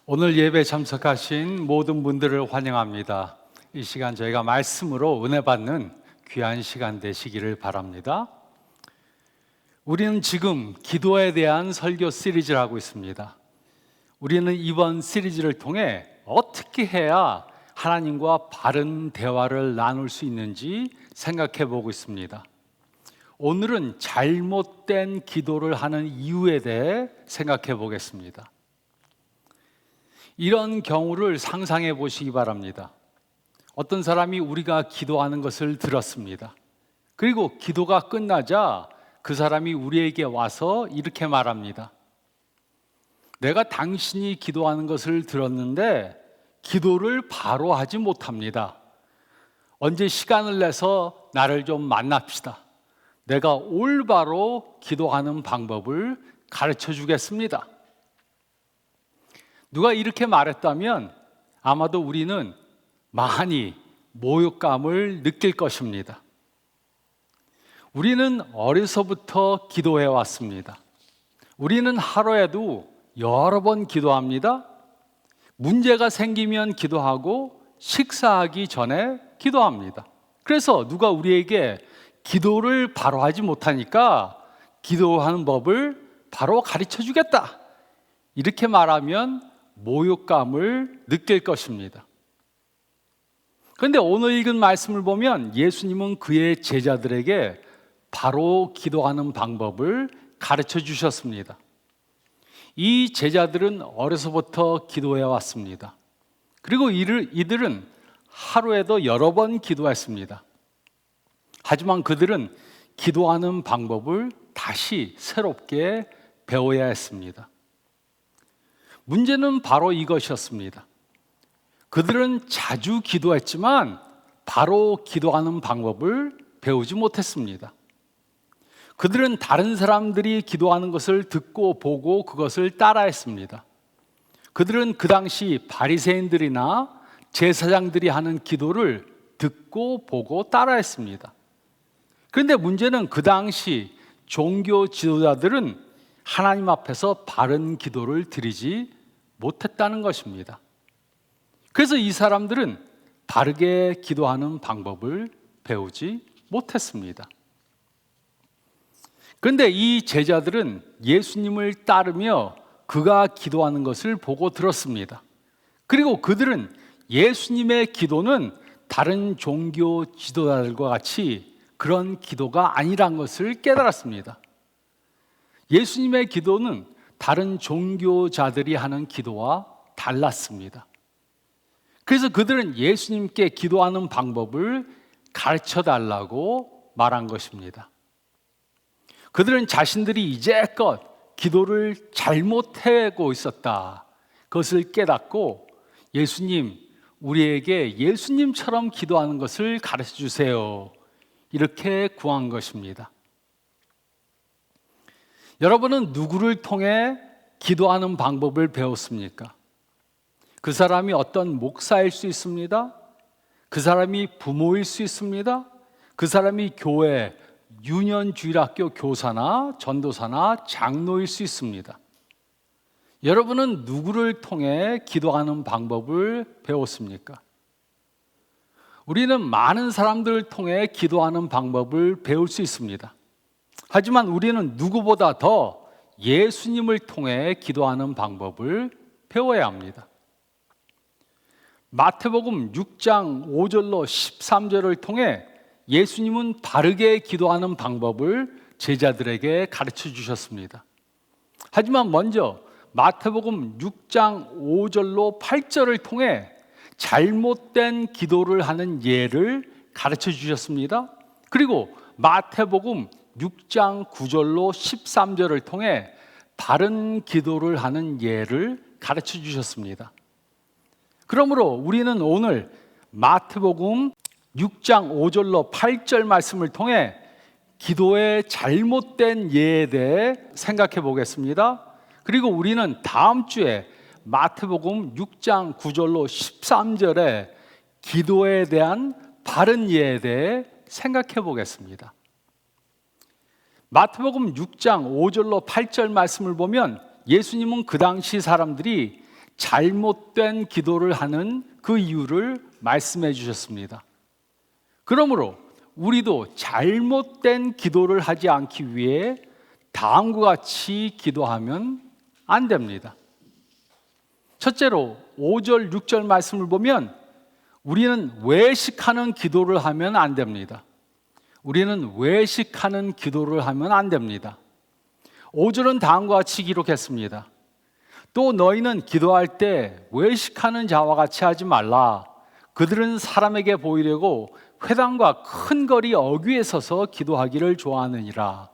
오늘 예배 참석하신 모든 분들을 환영합니다. 이 시간 저희가 말씀으로 은혜 받는 귀한 시간 되시기를 바랍니다. 우리는 지금 기도에 대한 설교 시리즈를 하고 있습니다. 우리는 이번 시리즈를 통해 어떻게 해야 하나님과 바른 대화를 나눌 수 있는지 생각해 보고 있습니다. 오늘은 잘못된 기도를 하는 이유에 대해 생각해 보겠습니다. 이런 경우를 상상해 보시기 바랍니다. 어떤 사람이 우리가 기도하는 것을 들었습니다. 그리고 기도가 끝나자 그 사람이 우리에게 와서 이렇게 말합니다. 내가 당신이 기도하는 것을 들었는데 기도를 바로 하지 못합니다. 언제 시간을 내서 나를 좀 만납시다. 내가 올바로 기도하는 방법을 가르쳐 주겠습니다. 누가 이렇게 말했다면 아마도 우리는 많이 모욕감을 느낄 것입니다. 우리는 어려서부터 기도해 왔습니다. 우리는 하루에도 여러 번 기도합니다. 문제가 생기면 기도하고 식사하기 전에 기도합니다. 그래서 누가 우리에게 기도를 바로 하지 못하니까 기도하는 법을 바로 가르쳐 주겠다. 이렇게 말하면 모욕감을 느낄 것입니다. 그런데 오늘 읽은 말씀을 보면 예수님은 그의 제자들에게 바로 기도하는 방법을 가르쳐 주셨습니다. 이 제자들은 어려서부터 기도해 왔습니다. 그리고 이들은 하루에도 여러 번 기도했습니다. 하지만 그들은 기도하는 방법을 다시 새롭게 배워야 했습니다. 문제는 바로 이것이었습니다. 그들은 자주 기도했지만 바로 기도하는 방법을 배우지 못했습니다. 그들은 다른 사람들이 기도하는 것을 듣고 보고 그것을 따라했습니다. 그들은 그 당시 바리새인들이나 제사장들이 하는 기도를 듣고 보고 따라했습니다. 그런데 문제는 그 당시 종교 지도자들은 하나님 앞에서 바른 기도를 드리지 못했다는 것입니다. 그래서 이 사람들은 바르게 기도하는 방법을 배우지 못했습니다. 그런데 이 제자들은 예수님을 따르며 그가 기도하는 것을 보고 들었습니다. 그리고 그들은 예수님의 기도는 다른 종교 지도자들과 같이 그런 기도가 아니란 것을 깨달았습니다. 예수님의 기도는 다른 종교자들이 하는 기도와 달랐습니다. 그래서 그들은 예수님께 기도하는 방법을 가르쳐 달라고 말한 것입니다. 그들은 자신들이 이제껏 기도를 잘못하고 있었다. 그것을 깨닫고 예수님, 우리에게 예수님처럼 기도하는 것을 가르쳐 주세요. 이렇게 구한 것입니다. 여러분은 누구를 통해 기도하는 방법을 배웠습니까? 그 사람이 어떤 목사일 수 있습니다. 그 사람이 부모일 수 있습니다. 그 사람이 교회, 유년주일학교 교사나 전도사나 장로일 수 있습니다. 여러분은 누구를 통해 기도하는 방법을 배웠습니까? 우리는 많은 사람들을 통해 기도하는 방법을 배울 수 있습니다. 하지만 우리는 누구보다 더 예수님을 통해 기도하는 방법을 배워야 합니다. 마태복음 6장 5절로 13절을 통해 예수님은 바르게 기도하는 방법을 제자들에게 가르쳐 주셨습니다. 하지만 먼저 마태복음 6장 5절로 8절을 통해 잘못된 기도를 하는 예를 가르쳐 주셨습니다. 그리고 마태복음 6장 9절로 13절을 통해 바른 기도를 하는 예를 가르쳐 주셨습니다. 그러므로 우리는 오늘 마태복음 6장 5절로 8절 말씀을 통해 기도의 잘못된 예에 대해 생각해 보겠습니다. 그리고 우리는 다음 주에 마태복음 6장 9절로 13절에 기도에 대한 바른 예에 대해 생각해 보겠습니다. 마태복음 6장 5절로 8절 말씀을 보면 예수님은 그 당시 사람들이 잘못된 기도를 하는 그 이유를 말씀해 주셨습니다. 그러므로 우리도 잘못된 기도를 하지 않기 위해 다음과 같이 기도하면 안 됩니다. 첫째로 5절, 6절 말씀을 보면 우리는 외식하는 기도를 하면 안 됩니다. 우리는 외식하는 기도를 하면 안 됩니다. 5절은 다음과 같이 기록했습니다. 또 너희는 기도할 때 외식하는 자와 같이 하지 말라. 그들은 사람에게 보이려고 회당과 큰 거리 어귀에 서서 기도하기를 좋아하느니라.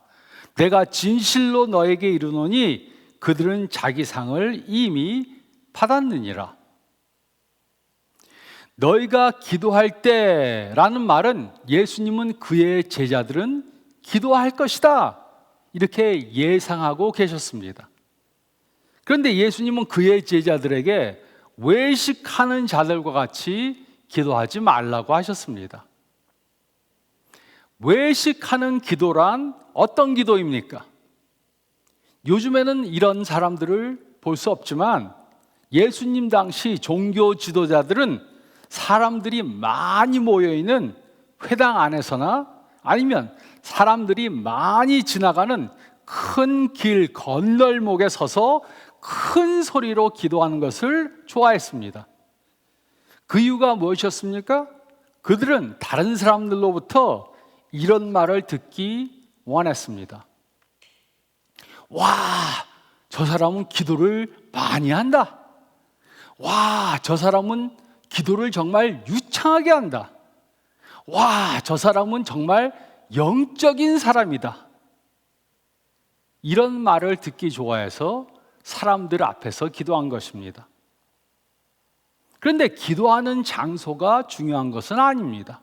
내가 진실로 너에게 이르노니 그들은 자기 상을 이미 받았느니라. 너희가 기도할 때라는 말은 예수님은 그의 제자들은 기도할 것이다 이렇게 예상하고 계셨습니다. 그런데 예수님은 그의 제자들에게 외식하는 자들과 같이 기도하지 말라고 하셨습니다. 외식하는 기도란 어떤 기도입니까? 요즘에는 이런 사람들을 볼 수 없지만 예수님 당시 종교 지도자들은 사람들이 많이 모여있는 회당 안에서나 아니면 사람들이 많이 지나가는 큰 길 건널목에 서서 큰 소리로 기도하는 것을 좋아했습니다. 그 이유가 무엇이었습니까? 그들은 다른 사람들로부터 이런 말을 듣기 원했습니다. 와, 저 사람은 기도를 많이 한다. 와, 저 사람은 기도를 정말 유창하게 한다. 와, 저 사람은 정말 영적인 사람이다. 이런 말을 듣기 좋아해서 사람들 앞에서 기도한 것입니다. 그런데 기도하는 장소가 중요한 것은 아닙니다.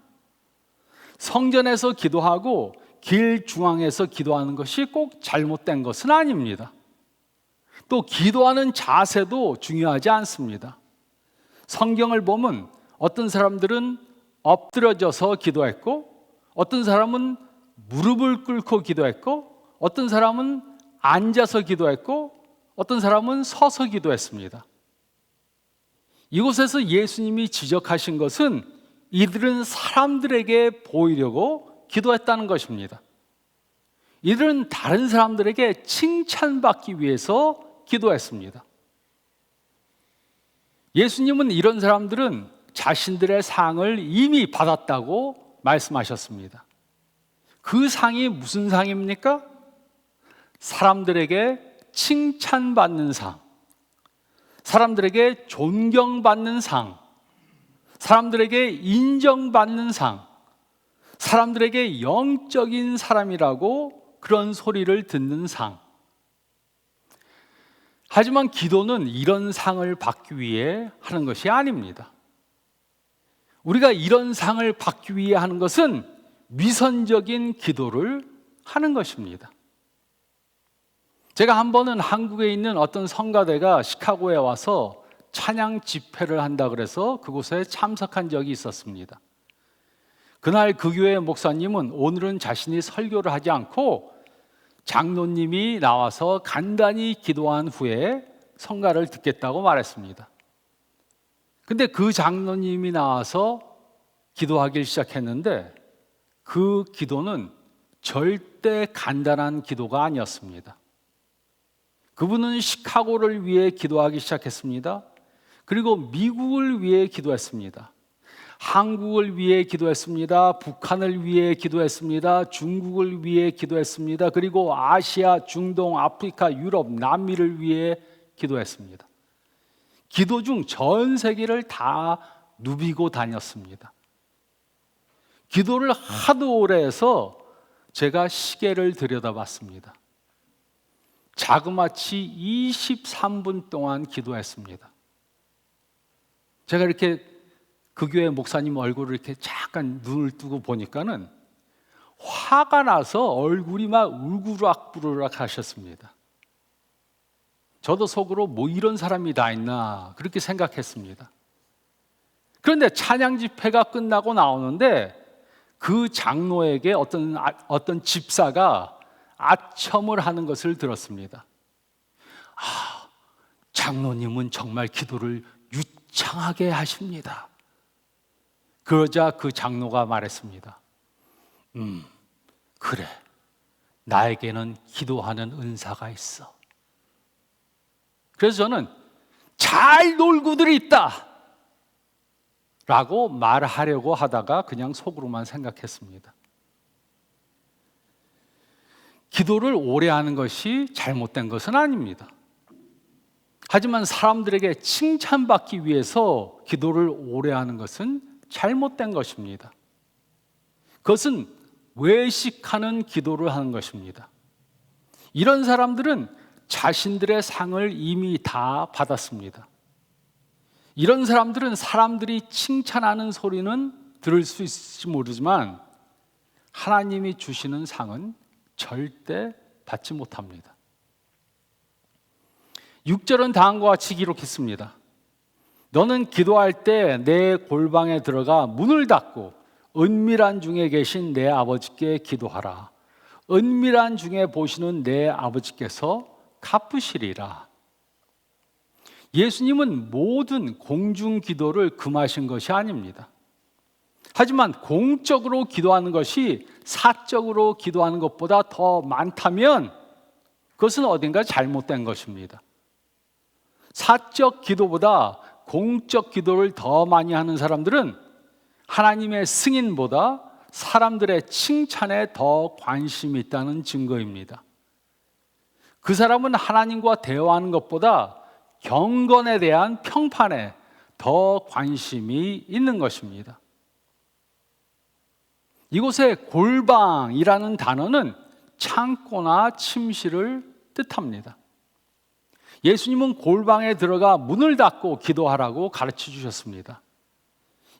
성전에서 기도하고 길 중앙에서 기도하는 것이 꼭 잘못된 것은 아닙니다. 또 기도하는 자세도 중요하지 않습니다. 성경을 보면 어떤 사람들은 엎드려져서 기도했고 어떤 사람은 무릎을 꿇고 기도했고 어떤 사람은 앉아서 기도했고 어떤 사람은 서서 기도했습니다. 이곳에서 예수님이 지적하신 것은 이들은 사람들에게 보이려고 기도했다는 것입니다. 이들은 다른 사람들에게 칭찬받기 위해서 기도했습니다. 예수님은 이런 사람들은 자신들의 상을 이미 받았다고 말씀하셨습니다. 그 상이 무슨 상입니까? 사람들에게 칭찬받는 상, 사람들에게 존경받는 상, 사람들에게 인정받는 상, 사람들에게 영적인 사람이라고 그런 소리를 듣는 상. 하지만 기도는 이런 상을 받기 위해 하는 것이 아닙니다. 우리가 이런 상을 받기 위해 하는 것은 위선적인 기도를 하는 것입니다. 제가 한 번은 한국에 있는 어떤 성가대가 시카고에 와서 찬양 집회를 한다 그래서 그곳에 참석한 적이 있었습니다. 그날 그 교회 목사님은 오늘은 자신이 설교를 하지 않고 장로님이 나와서 간단히 기도한 후에 성가를 듣겠다고 말했습니다. 근데 그 장로님이 나와서 기도하기 시작했는데 그 기도는 절대 간단한 기도가 아니었습니다. 그분은 시카고를 위해 기도하기 시작했습니다. 그리고 미국을 위해 기도했습니다. 한국을 위해 기도했습니다. 북한을 위해 기도했습니다. 중국을 위해 기도했습니다. 그리고 아시아, 중동, 아프리카, 유럽, 남미를 위해 기도했습니다. 기도 중 전 세계를 다 누비고 다녔습니다. 기도를 하도 오래 해서 제가 시계를 들여다봤습니다. 자그마치 23분 동안 기도했습니다. 제가 이렇게 그 교회 목사님 얼굴을 이렇게 잠깐 눈을 뜨고 보니까는 화가 나서 얼굴이 막 울그락부르락 하셨습니다. 저도 속으로 뭐 이런 사람이 다 있나 그렇게 생각했습니다. 그런데 찬양 집회가 끝나고 나오는데 그 장로에게 어떤 집사가 아첨을 하는 것을 들었습니다. 장로님은 정말 기도를 유창하게 하십니다. 그러자 그 장로가 말했습니다. 그래, 나에게는 기도하는 은사가 있어. 그래서 저는 잘 놀고들 있다 라고 말하려고 하다가 그냥 속으로만 생각했습니다. 기도를 오래 하는 것이 잘못된 것은 아닙니다. 하지만 사람들에게 칭찬받기 위해서 기도를 오래 하는 것은 잘못된 것입니다. 그것은 외식하는 기도를 하는 것입니다. 이런 사람들은 자신들의 상을 이미 다 받았습니다. 이런 사람들은 사람들이 칭찬하는 소리는 들을 수 있을지 모르지만 하나님이 주시는 상은 절대 받지 못합니다. 6절은 다음과 같이 기록했습니다. 너는 기도할 때 내 골방에 들어가 문을 닫고 은밀한 중에 계신 내 아버지께 기도하라. 은밀한 중에 보시는 내 아버지께서 갚으시리라. 예수님은 모든 공중 기도를 금하신 것이 아닙니다. 하지만 공적으로 기도하는 것이 사적으로 기도하는 것보다 더 많다면 그것은 어딘가 잘못된 것입니다. 사적 기도보다 공적 기도를 더 많이 하는 사람들은 하나님의 승인보다 사람들의 칭찬에 더 관심이 있다는 증거입니다. 그 사람은 하나님과 대화하는 것보다 경건에 대한 평판에 더 관심이 있는 것입니다. 이곳에 골방이라는 단어는 창고나 침실을 뜻합니다. 예수님은 골방에 들어가 문을 닫고 기도하라고 가르쳐 주셨습니다.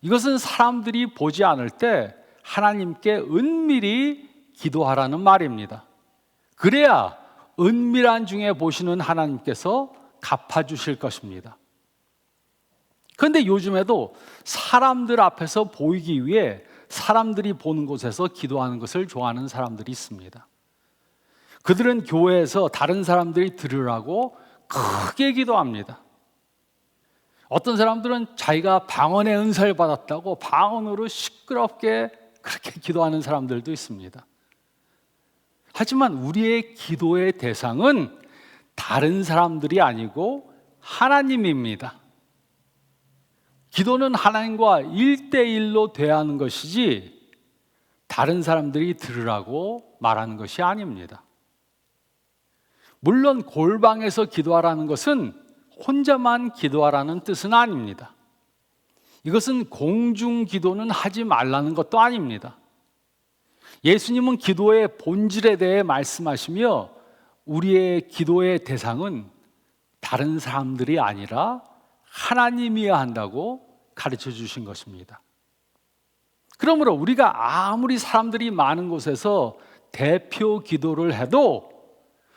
이것은 사람들이 보지 않을 때 하나님께 은밀히 기도하라는 말입니다. 그래야 은밀한 중에 보시는 하나님께서 갚아주실 것입니다. 그런데 요즘에도 사람들 앞에서 보이기 위해 사람들이 보는 곳에서 기도하는 것을 좋아하는 사람들이 있습니다. 그들은 교회에서 다른 사람들이 들으라고 크게 기도합니다. 어떤 사람들은 자기가 방언의 은사를 받았다고 방언으로 시끄럽게 그렇게 기도하는 사람들도 있습니다. 하지만 우리의 기도의 대상은 다른 사람들이 아니고 하나님입니다. 기도는 하나님과 1대1로 대하는 것이지 다른 사람들이 들으라고 말하는 것이 아닙니다. 물론 골방에서 기도하라는 것은 혼자만 기도하라는 뜻은 아닙니다. 이것은 공중 기도는 하지 말라는 것도 아닙니다. 예수님은 기도의 본질에 대해 말씀하시며 우리의 기도의 대상은 다른 사람들이 아니라 하나님이어야 한다고 가르쳐 주신 것입니다. 그러므로 우리가 아무리 사람들이 많은 곳에서 대표 기도를 해도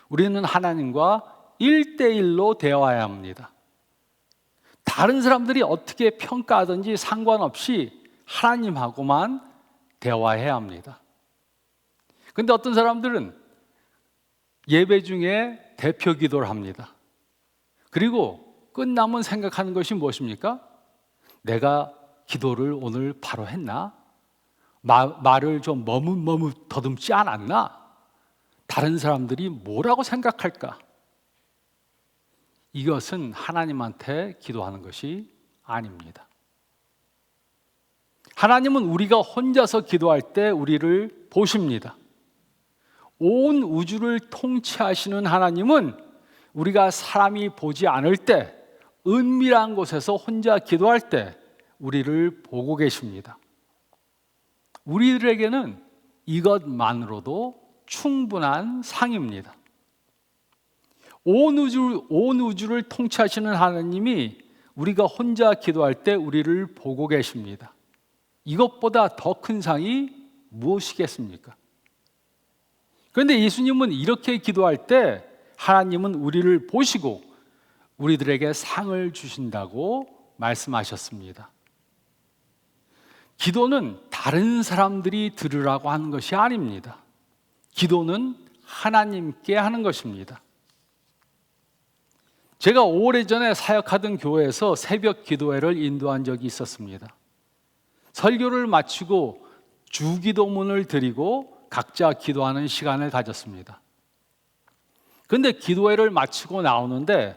우리는 하나님과 1대1로 대화해야 합니다. 다른 사람들이 어떻게 평가하든지 상관없이 하나님하고만 대화해야 합니다. 그런데 어떤 사람들은 예배 중에 대표 기도를 합니다. 그리고 끝나면 생각하는 것이 무엇입니까? 내가 기도를 오늘 바로 했나? 말을 좀 머뭇머뭇 더듬지 않았나? 다른 사람들이 뭐라고 생각할까? 이것은 하나님한테 기도하는 것이 아닙니다. 하나님은 우리가 혼자서 기도할 때 우리를 보십니다. 온 우주를 통치하시는 하나님은 우리가 사람이 보지 않을 때 은밀한 곳에서 혼자 기도할 때 우리를 보고 계십니다. 우리들에게는 이것만으로도 충분한 상입니다. 온 우주를 통치하시는 하나님이 우리가 혼자 기도할 때 우리를 보고 계십니다. 이것보다 더 큰 상이 무엇이겠습니까? 그런데 예수님은 이렇게 기도할 때 하나님은 우리를 보시고 우리들에게 상을 주신다고 말씀하셨습니다. 기도는 다른 사람들이 들으라고 하는 것이 아닙니다. 기도는 하나님께 하는 것입니다. 제가 오래전에 사역하던 교회에서 새벽 기도회를 인도한 적이 있었습니다. 설교를 마치고 주기도문을 드리고 각자 기도하는 시간을 가졌습니다. 그런데 기도회를 마치고 나오는데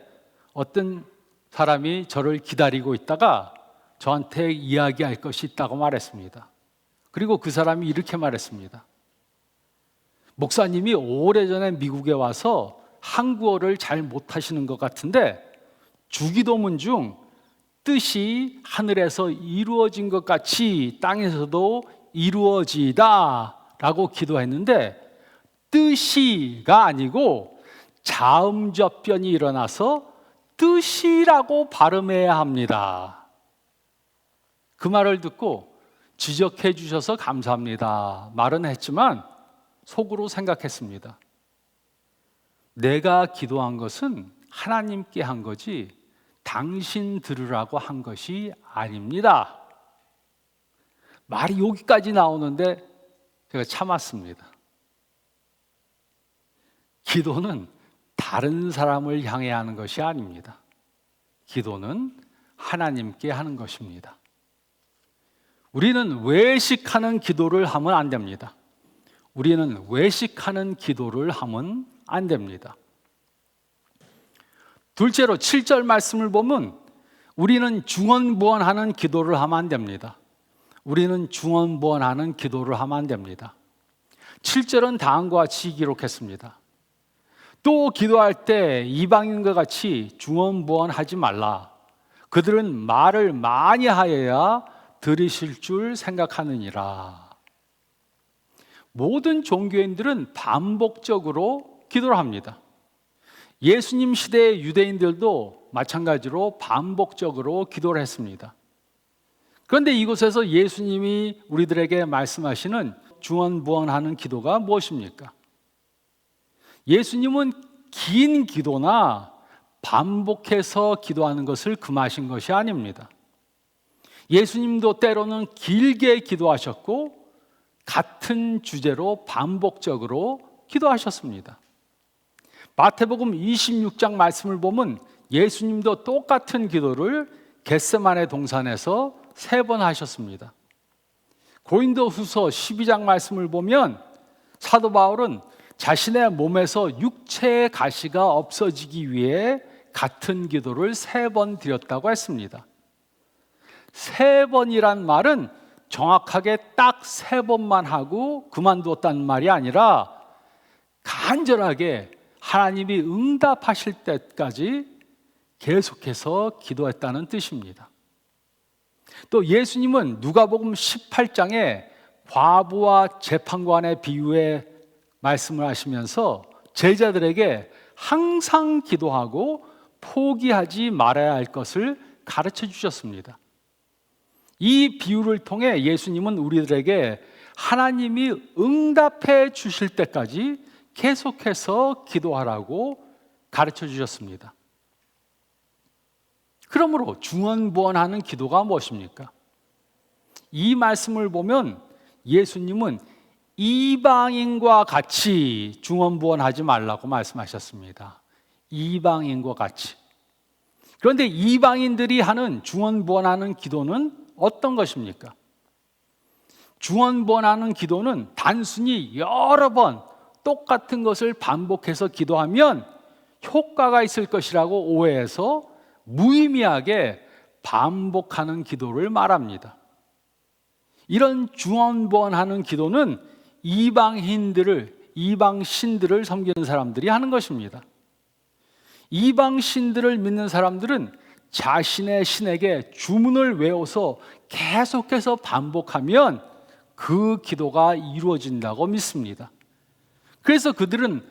어떤 사람이 저를 기다리고 있다가 저한테 이야기할 것이 있다고 말했습니다. 그리고 그 사람이 이렇게 말했습니다. 목사님이 오래전에 미국에 와서 한국어를 잘 못하시는 것 같은데 주기도문 중 뜻이 하늘에서 이루어진 것 같이 땅에서도 이루어지다 라고 기도했는데 뜻이가 아니고 자음접변이 일어나서 뜻이라고 발음해야 합니다. 그 말을 듣고 지적해 주셔서 감사합니다 말은 했지만 속으로 생각했습니다. 내가 기도한 것은 하나님께 한 거지 당신 들으라고 한 것이 아닙니다. 말이 여기까지 나오는데 제가 참았습니다. 기도는 다른 사람을 향해 하는 것이 아닙니다. 기도는 하나님께 하는 것입니다. 우리는 외식하는 기도를 하면 안 됩니다. 우리는 외식하는 기도를 하면 안 됩니다. 둘째로 7절 말씀을 보면 우리는 중언부언하는 기도를 하면 안 됩니다. 우리는 중언부언하는 기도를 하면 안 됩니다. 7절은 다음과 같이 기록했습니다. 또 기도할 때 이방인과 같이 중언부언하지 말라. 그들은 말을 많이 하여야 들으실 줄 생각하느니라. 모든 종교인들은 반복적으로 기도를 합니다. 예수님 시대의 유대인들도 마찬가지로 반복적으로 기도를 했습니다. 그런데 이곳에서 예수님이 우리들에게 말씀하시는 중언부언하는 기도가 무엇입니까? 예수님은 긴 기도나 반복해서 기도하는 것을 금하신 것이 아닙니다. 예수님도 때로는 길게 기도하셨고 같은 주제로 반복적으로 기도하셨습니다. 마태복음 26장 말씀을 보면 예수님도 똑같은 기도를 겟세마네 동산에서 3번 하셨습니다. 고린도후서 12장 말씀을 보면 사도 바울은 자신의 몸에서 육체의 가시가 없어지기 위해 같은 기도를 3번 드렸다고 했습니다. 3번이란 말은 정확하게 딱 3번만 하고 그만두었다는 말이 아니라 간절하게 하나님이 응답하실 때까지 계속해서 기도했다는 뜻입니다. 또 예수님은 누가복음 18장에 과부와 재판관의 비유에 말씀을 하시면서 제자들에게 항상 기도하고 포기하지 말아야 할 것을 가르쳐 주셨습니다. 이 비유를 통해 예수님은 우리들에게 하나님이 응답해 주실 때까지 계속해서 기도하라고 가르쳐 주셨습니다. 그러므로 중언부언하는 기도가 무엇입니까? 이 말씀을 보면 예수님은 이방인과 같이 중언부언하지 말라고 말씀하셨습니다. 이방인과 같이. 그런데 이방인들이 하는 중언부언하는 기도는 어떤 것입니까? 중언부언하는 기도는 단순히 여러 번 똑같은 것을 반복해서 기도하면 효과가 있을 것이라고 오해해서 무의미하게 반복하는 기도를 말합니다. 이런 중언부언하는 기도는 이방신들을 섬기는 사람들이 하는 것입니다. 이방신들을 믿는 사람들은 자신의 신에게 주문을 외워서 계속해서 반복하면 그 기도가 이루어진다고 믿습니다. 그래서 그들은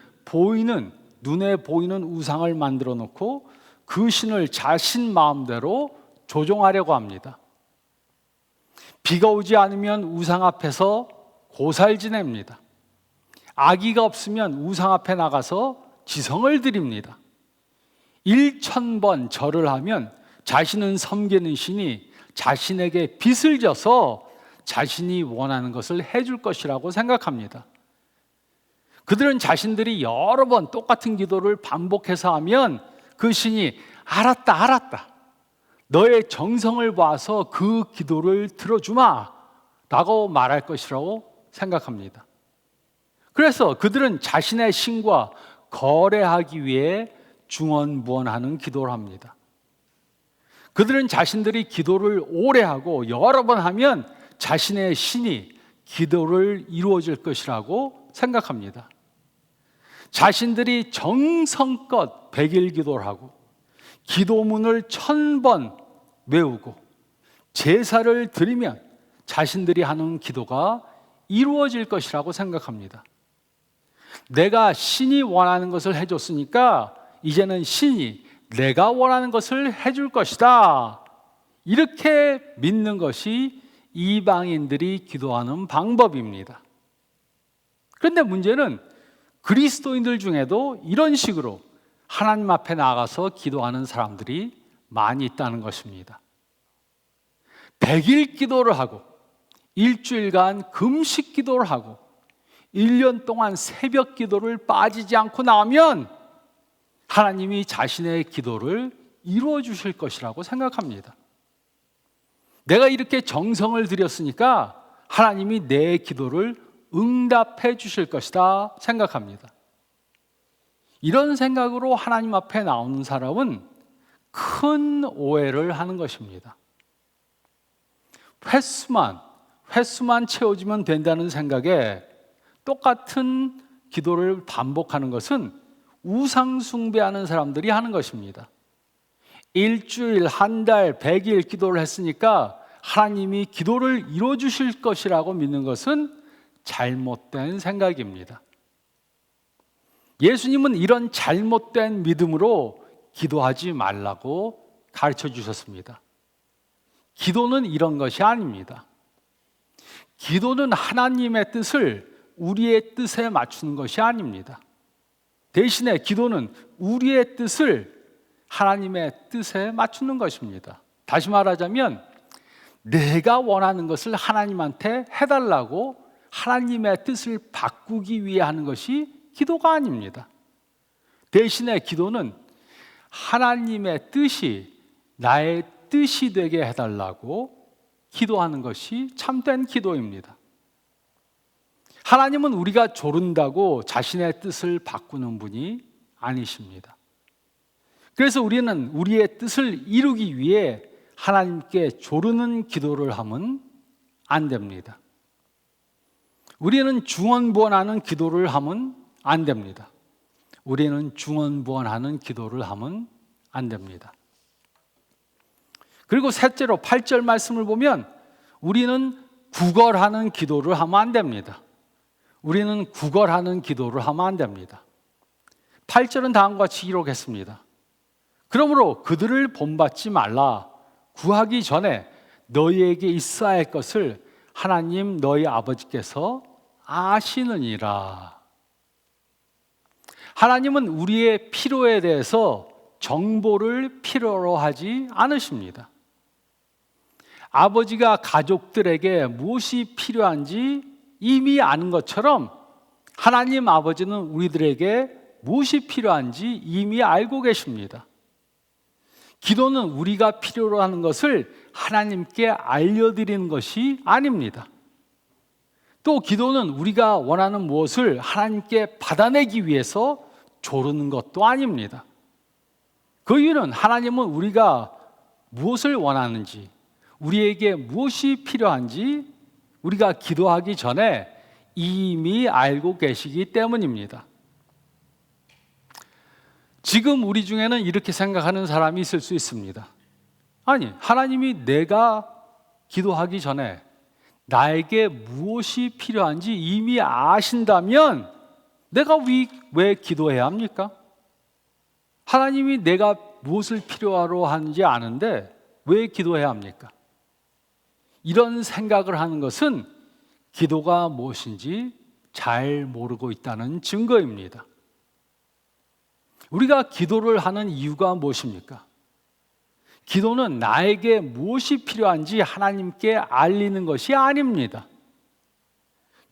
눈에 보이는 우상을 만들어 놓고 그 신을 자신 마음대로 조종하려고 합니다. 비가 오지 않으면 우상 앞에서 고살 지냅니다. 아기가 없으면 우상 앞에 나가서 지성을 드립니다. 1000번 절을 하면 자신은 섬기는 신이 자신에게 빚을 져서 자신이 원하는 것을 해줄 것이라고 생각합니다. 그들은 자신들이 여러 번 똑같은 기도를 반복해서 하면 그 신이 알았다. 너의 정성을 봐서 그 기도를 들어주마 라고 말할 것이라고 생각합니다. 그래서 그들은 자신의 신과 거래하기 위해 중언부언하는 기도를 합니다. 그들은 자신들이 기도를 오래 하고 여러 번 하면 자신의 신이 기도를 이루어질 것이라고 생각합니다. 자신들이 정성껏 100일 기도를 하고 기도문을 1000번 외우고 제사를 드리면 자신들이 하는 기도가 이루어질 것이라고 생각합니다. 내가 신이 원하는 것을 해줬으니까 이제는 신이 내가 원하는 것을 해줄 것이다. 이렇게 믿는 것이 이방인들이 기도하는 방법입니다. 그런데 문제는 그리스도인들 중에도 이런 식으로 하나님 앞에 나가서 기도하는 사람들이 많이 있다는 것입니다. 100일 기도를 하고 일주일간 금식 기도를 하고 1년 동안 새벽 기도를 빠지지 않고 나오면 하나님이 자신의 기도를 이루어 주실 것이라고 생각합니다. 내가 이렇게 정성을 들였으니까 하나님이 내 기도를 응답해 주실 것이다 생각합니다. 이런 생각으로 하나님 앞에 나오는 사람은 큰 오해를 하는 것입니다. 횟수만 채워지면 된다는 생각에 똑같은 기도를 반복하는 것은 우상 숭배하는 사람들이 하는 것입니다. 일주일, 한 달, 100일 기도를 했으니까 하나님이 기도를 이루어 주실 것이라고 믿는 것은 잘못된 생각입니다. 예수님은 이런 잘못된 믿음으로 기도하지 말라고 가르쳐 주셨습니다. 기도는 이런 것이 아닙니다. 기도는 하나님의 뜻을 우리의 뜻에 맞추는 것이 아닙니다. 대신에 기도는 우리의 뜻을 하나님의 뜻에 맞추는 것입니다. 다시 말하자면 내가 원하는 것을 하나님한테 해달라고 하나님의 뜻을 바꾸기 위해 하는 것이 기도가 아닙니다. 대신에 기도는 하나님의 뜻이 나의 뜻이 되게 해달라고 기도하는 것이 참된 기도입니다. 하나님은 우리가 조른다고 자신의 뜻을 바꾸는 분이 아니십니다. 그래서 우리는 우리의 뜻을 이루기 위해 하나님께 조르는 기도를 하면 안 됩니다. 우리는 중언부언하는 기도를 하면 안 됩니다. 우리는 중언부언하는 기도를 하면 안 됩니다. 그리고 셋째로 8절 말씀을 보면 우리는 구걸하는 기도를 하면 안 됩니다. 우리는 구걸하는 기도를 하면 안 됩니다. 8절은 다음과 같이 기록했습니다. 그러므로 그들을 본받지 말라. 구하기 전에 너희에게 있어야 할 것을 하나님 너희 아버지께서 아시느니라. 하나님은 우리의 필요에 대해서 정보를 필요로 하지 않으십니다. 아버지가 가족들에게 무엇이 필요한지 이미 아는 것처럼 하나님 아버지는 우리들에게 무엇이 필요한지 이미 알고 계십니다. 기도는 우리가 필요로 하는 것을 하나님께 알려드리는 것이 아닙니다. 또 기도는 우리가 원하는 무엇을 하나님께 받아내기 위해서 조르는 것도 아닙니다. 그 이유는 하나님은 우리가 무엇을 원하는지, 우리에게 무엇이 필요한지 우리가 기도하기 전에 이미 알고 계시기 때문입니다. 지금 우리 중에는 이렇게 생각하는 사람이 있을 수 있습니다. 아니, 하나님이 내가 기도하기 전에 나에게 무엇이 필요한지 이미 아신다면 내가 왜 기도해야 합니까? 하나님이 내가 무엇을 필요로 하는지 아는데 왜 기도해야 합니까? 이런 생각을 하는 것은 기도가 무엇인지 잘 모르고 있다는 증거입니다. 우리가 기도를 하는 이유가 무엇입니까? 기도는 나에게 무엇이 필요한지 하나님께 알리는 것이 아닙니다.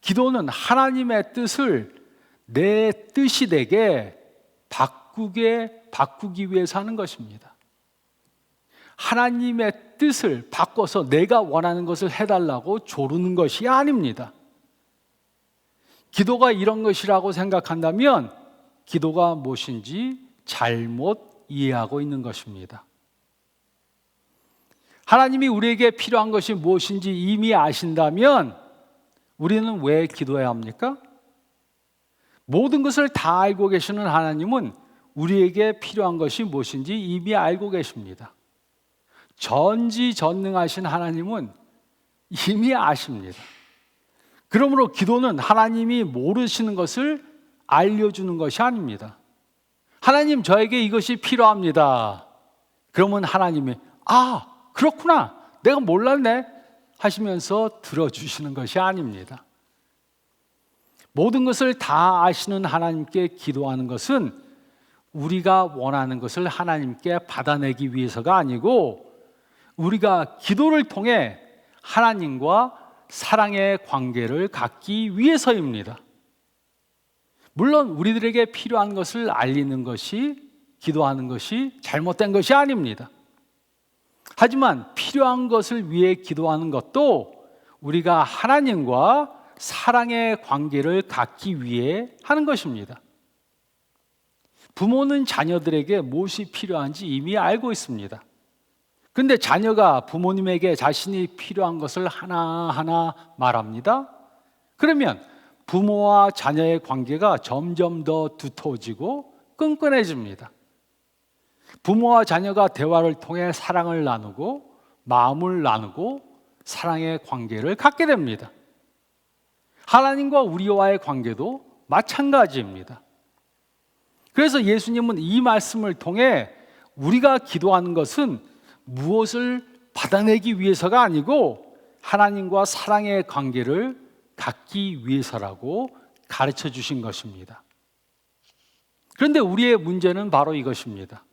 기도는 하나님의 뜻을 내 뜻이 되게 바꾸기 위해서 하는 것입니다. 하나님의 뜻을 바꿔서 내가 원하는 것을 해달라고 조르는 것이 아닙니다. 기도가 이런 것이라고 생각한다면 기도가 무엇인지 잘못 이해하고 있는 것입니다. 하나님이 우리에게 필요한 것이 무엇인지 이미 아신다면 우리는 왜 기도해야 합니까? 모든 것을 다 알고 계시는 하나님은 우리에게 필요한 것이 무엇인지 이미 알고 계십니다. 전지전능하신 하나님은 이미 아십니다. 그러므로 기도는 하나님이 모르시는 것을 알려주는 것이 아닙니다. 하나님, 저에게 이것이 필요합니다. 그러면 하나님이 그렇구나, 내가 몰랐네 하시면서 들어주시는 것이 아닙니다. 모든 것을 다 아시는 하나님께 기도하는 것은 우리가 원하는 것을 하나님께 받아내기 위해서가 아니고 우리가 기도를 통해 하나님과 사랑의 관계를 갖기 위해서입니다. 물론 우리들에게 필요한 것을 알리는 것이, 기도하는 것이 잘못된 것이 아닙니다. 하지만 필요한 것을 위해 기도하는 것도 우리가 하나님과 사랑의 관계를 갖기 위해 하는 것입니다. 부모는 자녀들에게 무엇이 필요한지 이미 알고 있습니다. 그런데 자녀가 부모님에게 자신이 필요한 것을 하나하나 말합니다. 그러면 부모와 자녀의 관계가 점점 더 두터워지고 끈끈해집니다. 부모와 자녀가 대화를 통해 사랑을 나누고 마음을 나누고 사랑의 관계를 갖게 됩니다. 하나님과 우리와의 관계도 마찬가지입니다. 그래서 예수님은 이 말씀을 통해 우리가 기도하는 것은 무엇을 받아내기 위해서가 아니고 하나님과 사랑의 관계를 갖기 위해서라고 가르쳐 주신 것입니다. 그런데 우리의 문제는 바로 이것입니다.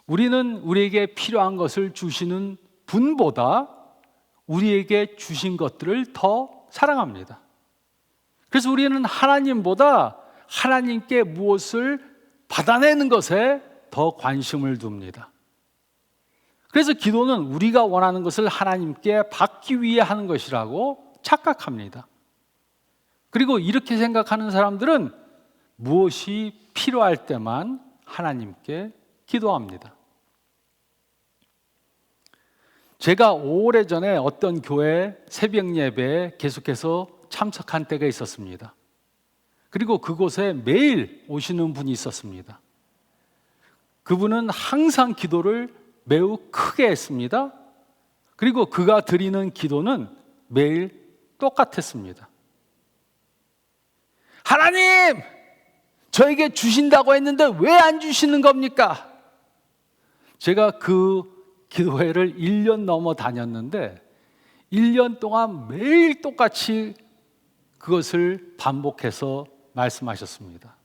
우리는 우리에게 필요한 것을 주시는 분보다 우리에게 주신 것들을 더 사랑합니다. 그래서 우리는 하나님보다 하나님께 무엇을 받아내는 것에 더 관심을 둡니다. 그래서 기도는 우리가 원하는 것을 하나님께 받기 위해 하는 것이라고 착각합니다. 그리고 이렇게 생각하는 사람들은 무엇이 필요할 때만 하나님께 기도합니다. 제가 오래전에 어떤 교회 새벽 예배에 계속해서 참석한 때가 있었습니다. 그리고 그곳에 매일 오시는 분이 있었습니다. 그분은 항상 기도를 매우 크게 했습니다. 그리고 그가 드리는 기도는 매일 똑같았습니다. 하나님, 저에게 주신다고 했는데 왜 안 주시는 겁니까? 제가 그 기도회를 1년 넘어 다녔는데 1년 동안 매일 똑같이 그것을 반복해서 말씀하셨습니다.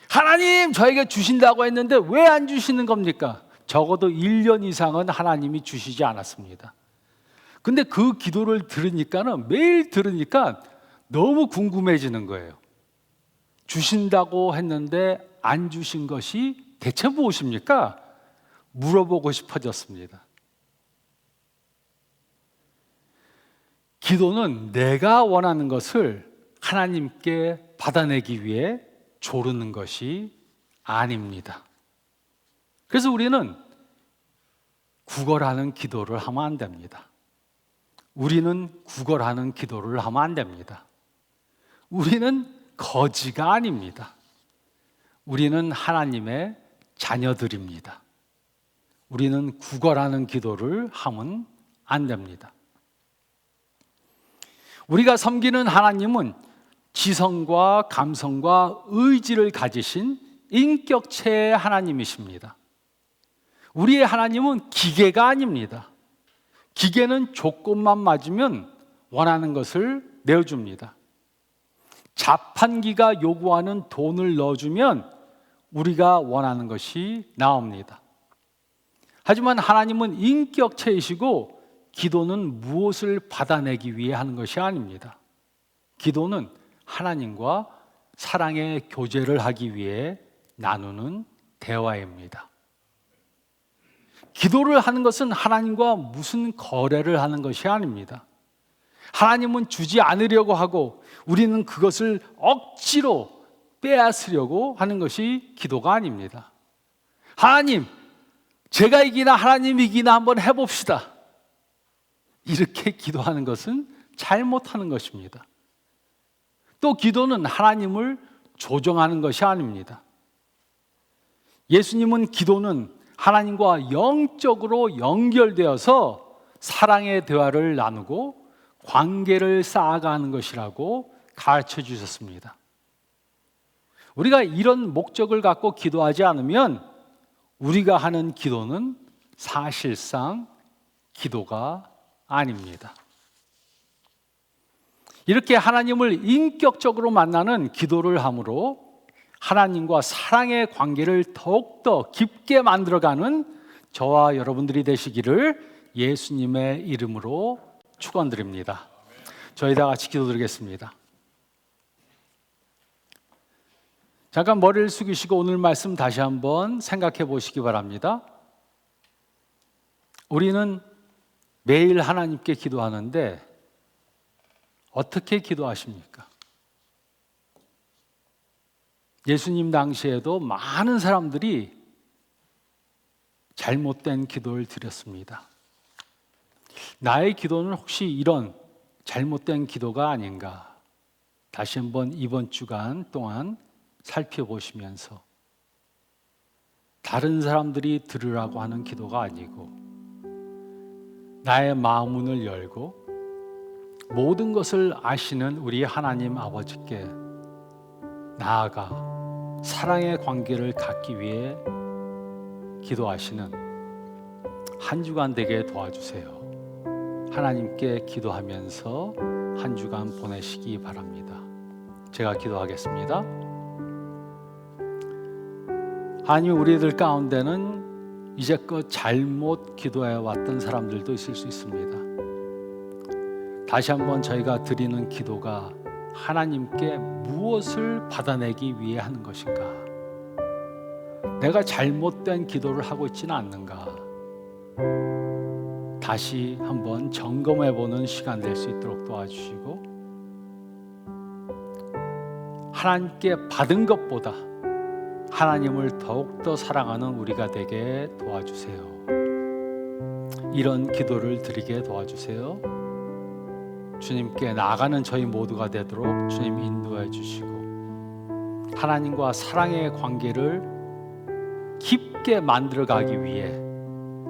하나님, 저에게 주신다고 했는데 왜 안 주시는 겁니까? 적어도 1년 이상은 하나님이 주시지 않았습니다. 근데 그 기도를 매일 들으니까 너무 궁금해지는 거예요. 주신다고 했는데 안 주신 것이 대체 무엇입니까? 물어보고 싶어졌습니다. 기도는 내가 원하는 것을 하나님께 받아내기 위해 조르는 것이 아닙니다. 그래서 우리는 구걸하는 기도를 하면 안 됩니다. 우리는 구걸하는 기도를 하면 안 됩니다. 우리는 거지가 아닙니다. 우리는 하나님의 자녀들입니다. 우리는 구걸하는 기도를 하면 안 됩니다. 우리가 섬기는 하나님은 지성과 감성과 의지를 가지신 인격체의 하나님이십니다. 우리의 하나님은 기계가 아닙니다. 기계는 조건만 맞으면 원하는 것을 내어줍니다. 자판기가 요구하는 돈을 넣어주면 우리가 원하는 것이 나옵니다. 하지만 하나님은 인격체이시고 기도는 무엇을 받아내기 위해 하는 것이 아닙니다. 기도는 하나님과 사랑의 교제를 하기 위해 나누는 대화입니다. 기도를 하는 것은 하나님과 무슨 거래를 하는 것이 아닙니다. 하나님은 주지 않으려고 하고 우리는 그것을 억지로 빼앗으려고 하는 것이 기도가 아닙니다. 하나님, 제가 이기나 하나님 이기나 한번 해봅시다. 이렇게 기도하는 것은 잘못하는 것입니다. 또 기도는 하나님을 조정하는 것이 아닙니다. 예수님은 기도는 하나님과 영적으로 연결되어서 사랑의 대화를 나누고 관계를 쌓아가는 것이라고 가르쳐 주셨습니다. 우리가 이런 목적을 갖고 기도하지 않으면 우리가 하는 기도는 사실상 기도가 아닙니다. 이렇게 하나님을 인격적으로 만나는 기도를 함으로 하나님과 사랑의 관계를 더욱더 깊게 만들어가는 저와 여러분들이 되시기를 예수님의 이름으로 축원드립니다. 저희 다 같이 기도드리겠습니다. 잠깐 머리를 숙이시고 오늘 말씀 다시 한번 생각해 보시기 바랍니다. 우리는 매일 하나님께 기도하는데 어떻게 기도하십니까? 예수님 당시에도 많은 사람들이 잘못된 기도를 드렸습니다. 나의 기도는 혹시 이런 잘못된 기도가 아닌가? 다시 한번 이번 주간 동안 살펴보시면서 다른 사람들이 들으라고 하는 기도가 아니고 나의 마음문을 열고 모든 것을 아시는 우리 하나님 아버지께 나아가 사랑의 관계를 갖기 위해 기도하시는 한 주간 되게 도와주세요. 하나님께 기도하면서 한 주간 보내시기 바랍니다. 제가 기도하겠습니다. 하나님, 우리들 가운데는 이제껏 잘못 기도해 왔던 사람들도 있을 수 있습니다. 다시 한번 저희가 드리는 기도가 하나님께 무엇을 받아내기 위해 하는 것인가? 내가 잘못된 기도를 하고 있지는 않는가? 다시 한번 점검해보는 시간 될 수 있도록 도와주시고 하나님께 받은 것보다 하나님을 더욱더 사랑하는 우리가 되게 도와주세요. 이런 기도를 드리게 도와주세요. 주님께 나아가는 저희 모두가 되도록 주님 인도해 주시고 하나님과 사랑의 관계를 깊게 만들어가기 위해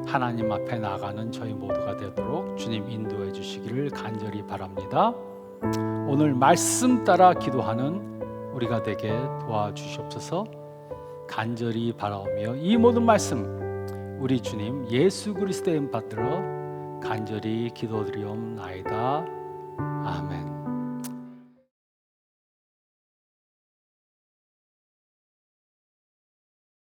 하나님 앞에 나아가는 저희 모두가 되도록 주님 인도해 주시기를 간절히 바랍니다. 오늘 말씀 따라 기도하는 우리가 되게 도와주시옵소서 간절히 바라오며 이 모든 말씀 우리 주님 예수 그리스도의 이름 받들어 간절히 기도드리옵나이다. 아멘.